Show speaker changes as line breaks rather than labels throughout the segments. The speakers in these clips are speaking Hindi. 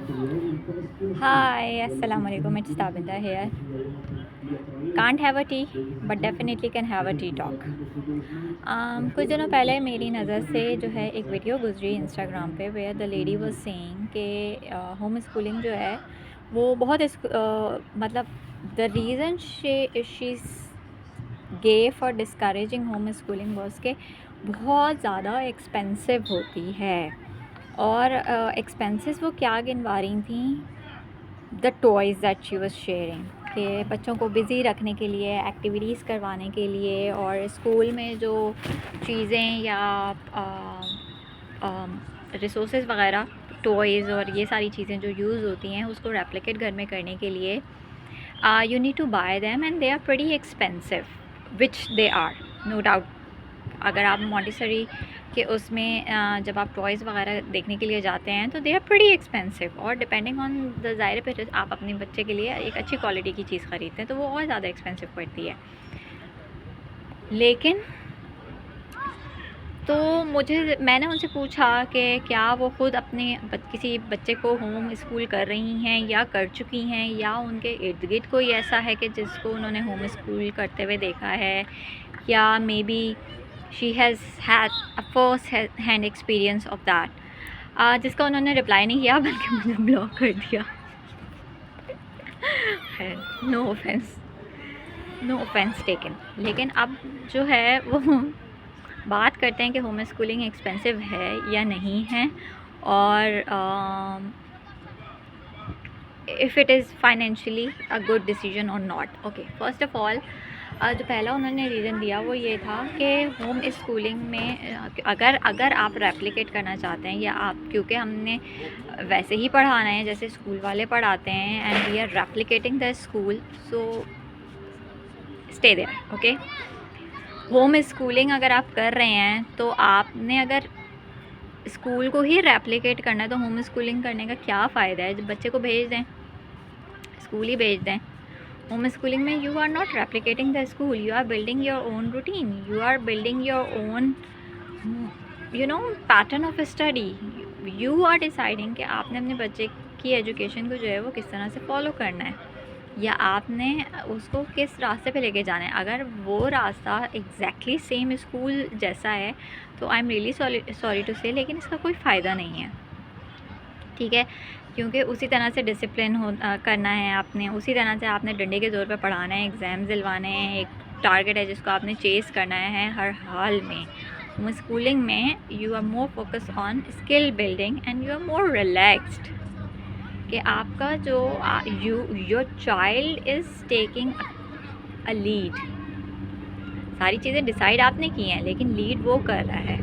Hi, Assalamualaikum. It's Tabitha here. Can't have a tea, but definitely can have a tea talk. कुछ दिनों पहले मेरी नज़र से जो है एक वीडियो गुजरी इंस्टाग्राम पे where the lady was saying कि होम स्कूलिंग जो है वो बहुत मतलब the reason she gave for discouraging home schooling was के बहुत ज़्यादा एक्सपेंसिव होती है। और एक्सपेंसेस वो क्या गिनवा रही थी, the toys that she was sharing, कि बच्चों को बिज़ी रखने के लिए, एक्टिविटीज़ करवाने के लिए, और स्कूल में जो चीज़ें या रिसोर्सेज वगैरह, टॉयज़ और ये सारी चीज़ें जो यूज़ होती हैं उसको रेप्लिकेट घर में करने के लिए you need to buy them and they are pretty expensive, which they are, no doubt. अगर आप मॉन्टेसरी के उसमें जब आप टॉयज़ वगैरह देखने के लिए जाते हैं तो दे आर प्रीटी एक्सपेंसिव, और डिपेंडिंग ऑन द ज़ाहिर पे आप अपने बच्चे के लिए एक अच्छी क्वालिटी की चीज़ ख़रीदते हैं तो वो और ज़्यादा एक्सपेंसिव पड़ती है। लेकिन तो मैंने उनसे पूछा कि क्या वो ख़ुद अपने किसी बच्चे को होम स्कूल कर रही हैं या कर चुकी हैं, या उनके इर्द गिर्द कोई ऐसा है कि जिसको उन्होंने होम स्कूल करते हुए देखा है, या may be she has had a first hand experience of that. जिसका उन्होंने रिप्लाई नहीं किया बल्कि मुझे ब्लॉक कर दिया। No offence, no offence taken. लेकिन अब जो है वो बात करते हैं कि होम स्कूलिंग एक्सपेंसिव है या नहीं है, और if it is financially a good decision और not. Okay, first of all जो पहला उन्होंने रीज़न दिया वो ये था कि होम स्कूलिंग में अगर आप रेप्लिकेट करना चाहते हैं, या आप, क्योंकि हमने वैसे ही पढ़ाना है जैसे स्कूल वाले पढ़ाते हैं, and we are replicating the school, so stay there. Okay, home schooling अगर आप कर रहे हैं तो आपने अगर स्कूल को ही रेप्लिकेट करना है तो होम स्कूलिंग करने का क्या फ़ायदा है। जब बच्चे को भेज दें, स्कूल ही भेज दें। होम स्कूलिंग में you are not replicating the school, you are building your own routine, you are building your own pattern of study. You are deciding कि आपने अपने बच्चे की एजुकेशन को जो है वो किस तरह से फॉलो करना है, या आपने उसको किस रास्ते पे लेके जाना है। अगर वो रास्ता एग्जैक्टली सेम स्कूल जैसा है तो I am really sorry to say, लेकिन इसका कोई फ़ायदा नहीं है, ठीक है। क्योंकि उसी तरह से डिसिप्लिन करना है आपने, उसी तरह से आपने डंडे के ज़ोर पे पढ़ाना है, एग्ज़ाम दिलवाने हैं, एक टारगेट है जिसको आपने चेस करना है हर हाल में। होम स्कूलिंग में you are more focus on skill building and you are more relaxed, कि आपका जो your child is taking a lead. सारी चीज़ें डिसाइड आपने की हैं, लेकिन लीड वो कर रहा है,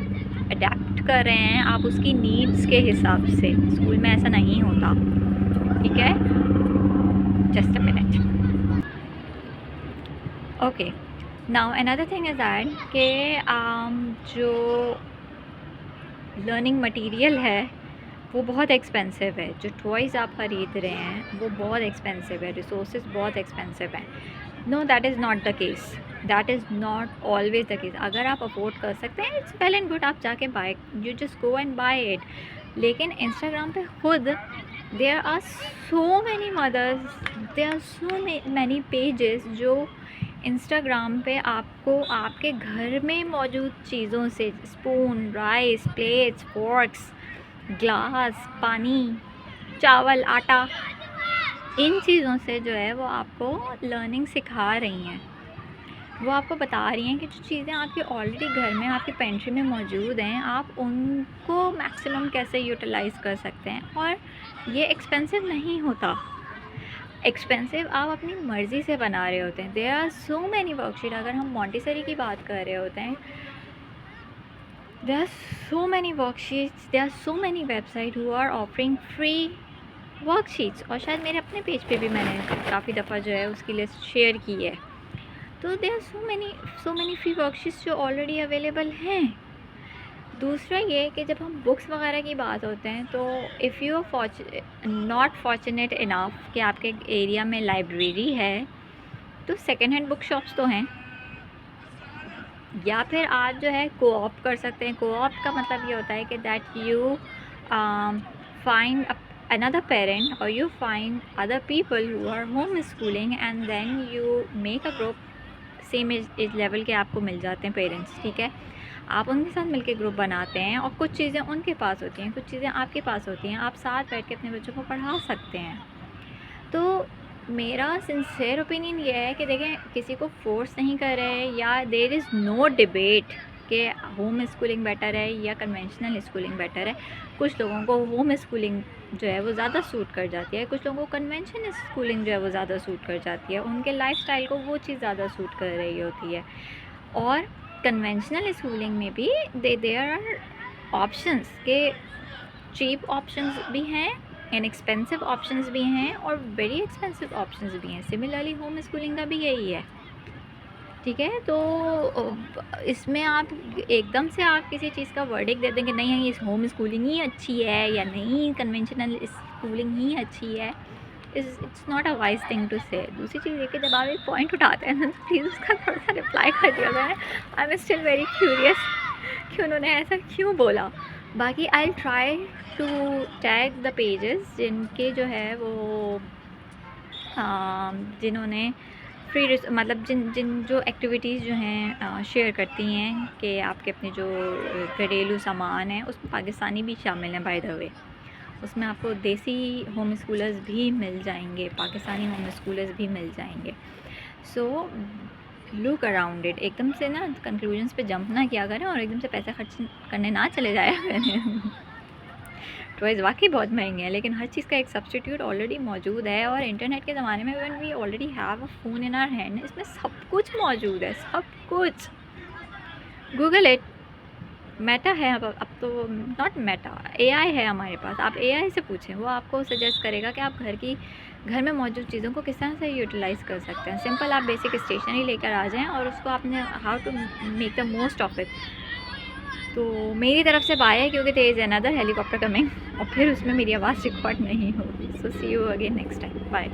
अडेप्ट कर रहे हैं आप उसकी नीड्स के हिसाब से। स्कूल में ऐसा नहीं होता, ठीक है। Just a minute. Okay, now another thing is that कि जो लर्निंग मटेरियल है वो बहुत एक्सपेंसिव है। जो टॉयज़ आप ख़रीद रहे हैं वो बहुत एक्सपेंसिव है, रिसोर्सेज बहुत एक्सपेंसिव हैं। No, that is not the case, that is not always the case. अगर आप अफोर्ड कर सकते हैं, इट्स वेल एंड गुड, आप जाके buy, you just go and buy it. लेकिन इंस्टाग्राम पे खुद there are so many mothers, there are so many pages जो इंस्टाग्राम पे आपको आपके घर में मौजूद चीज़ों से, spoon, rice, plates, forks, glass, पानी, चावल, आटा, इन चीज़ों से जो है वो आपको लर्निंग सिखा रही हैं। वो आपको बता रही हैं कि जो चीज़ें आपके ऑलरेडी घर में आपके पेंट्री में मौजूद हैं, आप उनको मैक्सिमम कैसे यूटिलाइज़ कर सकते हैं। और ये एक्सपेंसिव नहीं होता। एक्सपेंसिव आप अपनी मर्ज़ी से बना रहे होते हैं। There are so many worksheet. अगर हम मॉन्टेसरी की बात कर रहे होते हैं, there are so many worksheets, there are so many website who are offering free worksheets. और शायद मेरे अपने पेज पे भी मैंने काफ़ी दफ़ा जो है उसकी लिस्ट शेयर की है। तो there are so many free worksheets जो ऑलरेडी अवेलेबल हैं। दूसरा ये कि जब हम बुक्स वगैरह की बात होते हैं तो if you are not fortunate enough कि आपके एरिया में लाइब्रेरी है, तो सेकेंड हैंड बुक शॉप्स तो हैं, या फिर आप जो है कोऑप कर सकते हैं। कोऑप का मतलब ये होता है कि that you find another parent or you find other people who are homeschooling and then you make a group, same age level के आपको मिल जाते हैं पेरेंट्स, ठीक है। आप उनके साथ मिलके ग्रुप बनाते हैं और कुछ चीज़ें उनके पास होती हैं, कुछ चीज़ें आपके पास होती हैं, आप साथ बैठ के अपने बच्चों को पढ़ा सकते हैं। तो मेरा सिंसियर ओपिनियन ये है कि देखें, किसी को फोर्स नहीं कर रहे या देयर इज़ नो डिबेट कि होम स्कूलिंग बेटर है या कन्वेंशनल स्कूलिंग बेटर है। कुछ लोगों को होम स्कूलिंग जो है वो ज़्यादा सूट कर जाती है, कुछ लोगों को कन्वेंशनल स्कूलिंग जो है वो ज़्यादा सूट कर जाती है, उनके लाइफस्टाइल को वो चीज़ ज़्यादा सूट कर रही होती है। और कन्वेंशनल स्कूलिंग में भी देयर आर ऑप्शंस के चीप ऑप्शंस भी हैं, इनएक्सपेंसिव ऑप्शंस भी हैं और वेरी एक्सपेंसिव ऑप्शंस भी हैं। सिमिलरली होम स्कूलिंग का भी यही है, ठीक है। तो इसमें आप एकदम से आप किसी चीज़ का वर्डिक्ट दे देंगे नहीं इस होम स्कूलिंग ही अच्छी है या नहीं कन्वेंशनल स्कूलिंग ही अच्छी है, it's not a wise thing to say. दूसरी चीज़ ये कि जब आप एक पॉइंट उठाते हैं ना तो प्लीज़ उसका थोड़ा सा रिप्लाई कर दिया जाए। I am still very curious कि उन्होंने ऐसा क्यों बोला। बाकी I try to tag the pages जिनके जो है वो जिन्होंने फ्री मतलब जिन जो एक्टिविटीज़ जो हैं शेयर करती हैं कि आपके अपने जो घरेलू सामान है उसमें पाकिस्तानी भी शामिल हैं बाय द वे। उसमें आपको देसी होम स्कूलर्स भी मिल जाएंगे, पाकिस्तानी होम स्कूलर्स भी मिल जाएंगे। सो लुक अराउंड इट, एकदम से ना कंक्लूजन्स पे जंप ना किया करें और एकदम से पैसा खर्च करने ना चले जाया करें। टॉयज़ वाकई बहुत महंगे हैं लेकिन हर चीज़ का एक सब्स्टिट्यूट ऑलरेडी मौजूद है। और इंटरनेट के ज़माने में when we already have a phone in our hand, इसमें सब कुछ मौजूद है, सब कुछ। Google it. मेटा है अब तो नॉट मेटा, एआई है हमारे पास। आप एआई से पूछें, वो आपको सजेस्ट करेगा कि आप घर में मौजूद चीज़ों को किस तरह से यूटिलाइज़ कर सकते हैं। सिंपल आप बेसिक स्टेशनरी लेकर आ जाएं और उसको आपने how to make the most of it. तो मेरी तरफ से बाय है क्योंकि there is another helicopter coming और फिर उसमें मेरी आवाज़ रिकॉर्ड नहीं होगी। So see you again next time, bye.